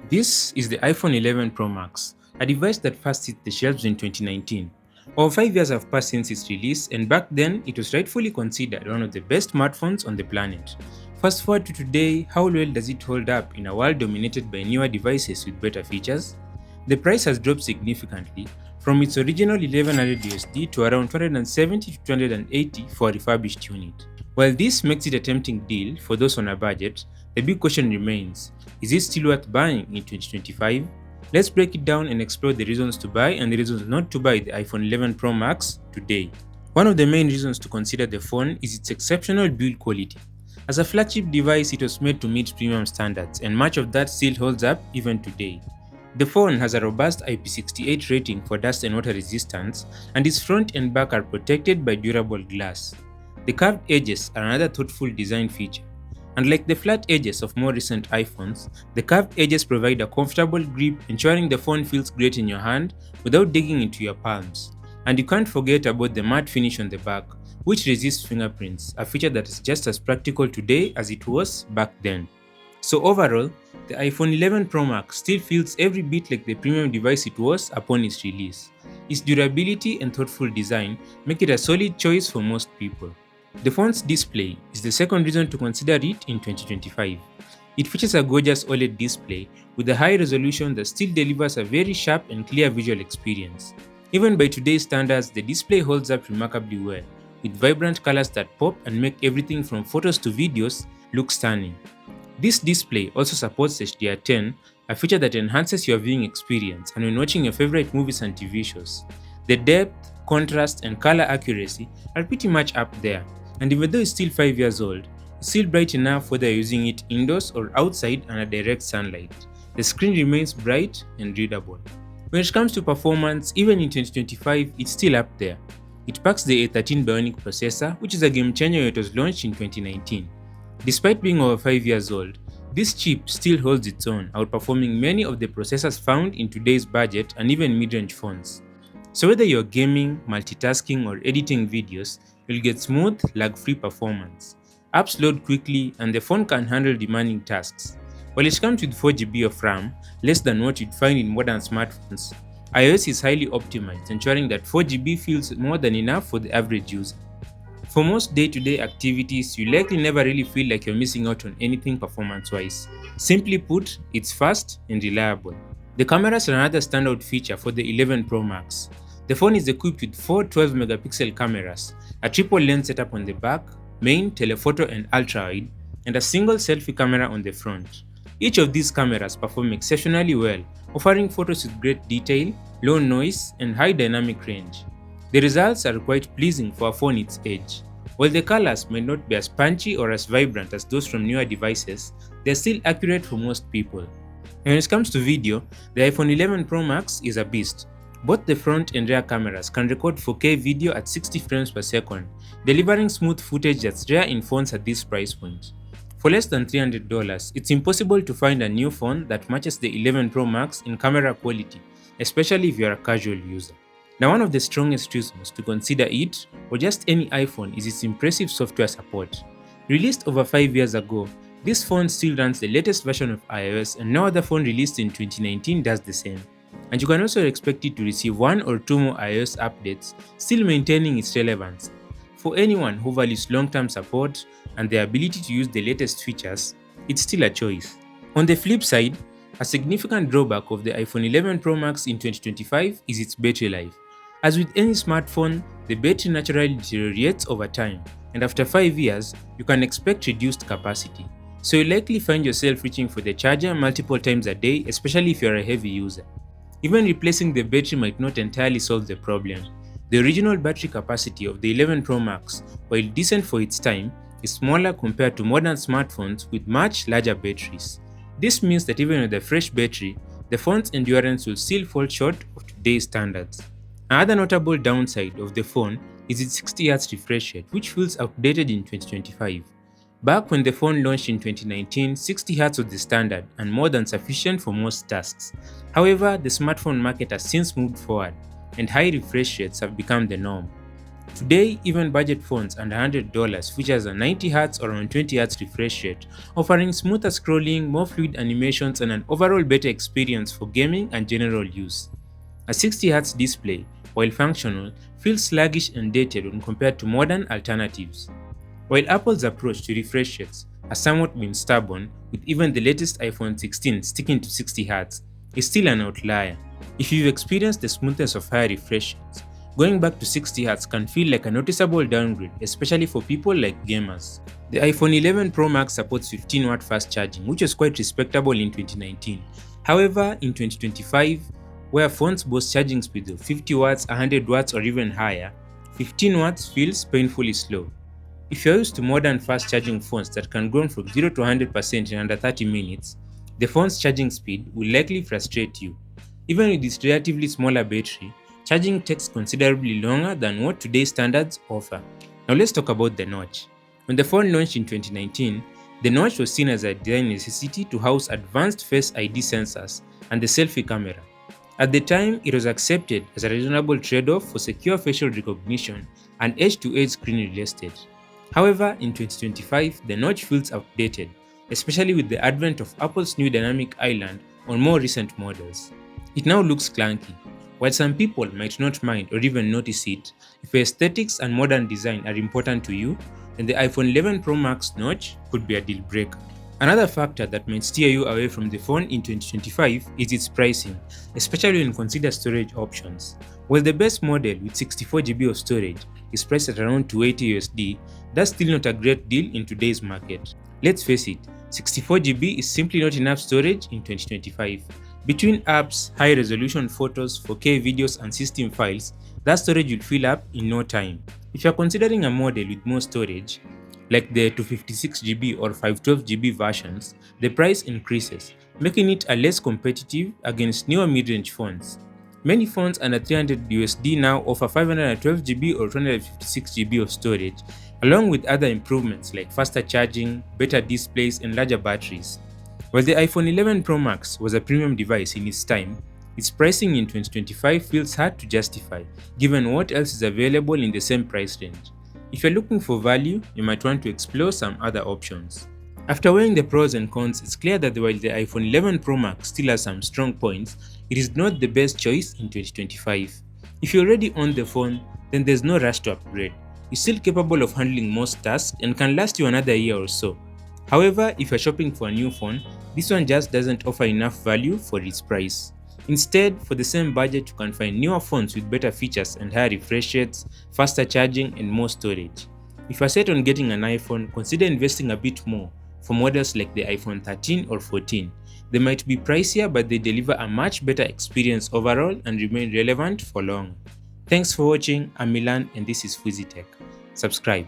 This is the iPhone 11 Pro Max, a device that first hit the shelves in 2019. Over 5 years have passed since its release, and back then it was rightfully considered one of the best smartphones on the planet. Fast forward to today, how well does it hold up in a world dominated by newer devices with better features? The price has dropped significantly from its original 1100 USD to around 270 to 280 for a refurbished unit. While this makes it a tempting deal for those on a budget, the big question remains, is it still worth buying in 2025? Let's break it down and explore the reasons to buy and the reasons not to buy the iPhone 11 Pro Max today. One of the main reasons to consider the phone is its exceptional build quality. As a flagship device, it was made to meet premium standards, and much of that still holds up even today. The phone has a robust IP68 rating for dust and water resistance, and its front and back are protected by durable glass. The curved edges are another thoughtful design feature. Unlike the flat edges of more recent iPhones, the curved edges provide a comfortable grip, ensuring the phone feels great in your hand without digging into your palms. And you can't forget about the matte finish on the back, which resists fingerprints, a feature that is just as practical today as it was back then. So overall, the iPhone 11 Pro Max still feels every bit like the premium device it was upon its release. Its durability and thoughtful design make it a solid choice for most people. The phone's display is the second reason to consider it in 2025. It features a gorgeous OLED display with a high resolution that still delivers a very sharp and clear visual experience. Even by today's standards, the display holds up remarkably well, with vibrant colors that pop and make everything from photos to videos look stunning. This display also supports HDR10, a feature that enhances your viewing experience and when watching your favorite movies and TV shows. The depth, contrast, and color accuracy are pretty much up there, and even though it's still 5 years old, it's still bright enough whether you're using it indoors or outside under direct sunlight. The screen remains bright and readable. When it comes to performance, even in 2025, it's still up there. It packs the A13 Bionic processor, which is a game changer when it was launched in 2019. Despite being over 5 years old, this chip still holds its own, outperforming many of the processors found in today's budget and even mid-range phones. So whether you're gaming, multitasking, or editing videos, you'll get smooth, lag-free performance. Apps load quickly, and the phone can handle demanding tasks. While it comes with 4GB of RAM, less than what you'd find in modern smartphones, iOS is highly optimized, ensuring that 4GB feels more than enough for the average user. For most day-to-day activities, you likely never really feel like you're missing out on anything performance-wise. Simply put, it's fast and reliable. The cameras are another standout feature for the 11 Pro Max. The phone is equipped with four 12-megapixel cameras, a triple lens setup on the back, main, telephoto, and ultra-wide, and a single selfie camera on the front. Each of these cameras perform exceptionally well, offering photos with great detail, low noise, and high dynamic range. The results are quite pleasing for a phone its age. While the colors may not be as punchy or as vibrant as those from newer devices, they're still accurate for most people. And when it comes to video, the iPhone 11 Pro Max is a beast. Both the front and rear cameras can record 4K video at 60 frames per second, delivering smooth footage that's rare in phones at this price point. For less than $300, it's impossible to find a new phone that matches the 11 Pro Max in camera quality, especially if you're a casual user. Now, one of the strongest reasons to consider it, or just any iPhone, is its impressive software support. Released over 5 years ago, this phone still runs the latest version of iOS, and no other phone released in 2019 does the same. And you can also expect it to receive one or two more iOS updates, still maintaining its relevance. For anyone who values long-term support and the ability to use the latest features, it's still a choice. On the flip side, a significant drawback of the iPhone 11 Pro Max in 2025 is its battery life. As with any smartphone, the battery naturally deteriorates over time, and after 5 years, you can expect reduced capacity. So you'll likely find yourself reaching for the charger multiple times a day, especially if you're a heavy user. Even replacing the battery might not entirely solve the problem. The original battery capacity of the 11 Pro Max, while decent for its time, is smaller compared to modern smartphones with much larger batteries. This means that even with a fresh battery, the phone's endurance will still fall short of today's standards. Another notable downside of the phone is its 60Hz refresh rate, which feels outdated in 2025. Back when the phone launched in 2019, 60Hz was the standard and more than sufficient for most tasks. However, the smartphone market has since moved forward, and high refresh rates have become the norm. Today, even budget phones under $100 features a 90Hz or 120Hz refresh rate, offering smoother scrolling, more fluid animations, and an overall better experience for gaming and general use. A 60Hz display, while functional, feels sluggish and dated when compared to modern alternatives. While Apple's approach to refresh rates has somewhat been stubborn, with even the latest iPhone 16 sticking to 60Hz, it's still an outlier. If you've experienced the smoothness of higher refresh rates, going back to 60Hz can feel like a noticeable downgrade, especially for people like gamers. The iPhone 11 Pro Max supports 15-watt fast charging, which was quite respectable in 2019. However, in 2025, where phones boast charging speeds of 50 watts, 100 watts, or even higher, 15 watts feels painfully slow. If you're used to modern fast charging phones that can go from 0 to 100% in under 30 minutes, the phone's charging speed will likely frustrate you. Even with its relatively smaller battery, charging takes considerably longer than what today's standards offer. Now let's talk about the notch. When the phone launched in 2019, the notch was seen as a design necessity to house advanced Face ID sensors and the selfie camera. At the time, it was accepted as a reasonable trade-off for secure facial recognition and edge-to-edge screen real estate. However, in 2025, the notch feels outdated, especially with the advent of Apple's new dynamic island on more recent models. It now looks clunky. While some people might not mind or even notice it, if aesthetics and modern design are important to you, then the iPhone 11 Pro Max notch could be a deal breaker. Another factor that might steer you away from the phone in 2025 is its pricing, especially when you consider storage options. While the best model with 64GB of storage is priced at around $280, that's still not a great deal in today's market. Let's face it, 64GB is simply not enough storage in 2025. Between apps, high-resolution photos, 4K videos, and system files, that storage will fill up in no time. If you're considering a model with more storage, like the 256GB or 512GB versions, the price increases, making it a less competitive against newer mid-range phones. Many phones under $300 now offer 512GB or 256GB of storage, along with other improvements like faster charging, better displays, and larger batteries. While the iPhone 11 Pro Max was a premium device in its time, its pricing in 2025 feels hard to justify, given what else is available in the same price range. If you're looking for value, you might want to explore some other options. After weighing the pros and cons, it's clear that while the iPhone 11 Pro Max still has some strong points, it is not the best choice in 2025. If you already own the phone, then there's no rush to upgrade. It's still capable of handling most tasks and can last you another year or so. However, if you're shopping for a new phone, this one just doesn't offer enough value for its price. Instead, for the same budget, you can find newer phones with better features and higher refresh rates, faster charging, and more storage. If you're set on getting an iPhone, consider investing a bit more for models like the iPhone 13 or 14. They might be pricier, but they deliver a much better experience overall and remain relevant for long. Thanks for watching. I'm Milan and this is Fuzzy Tech. Subscribe.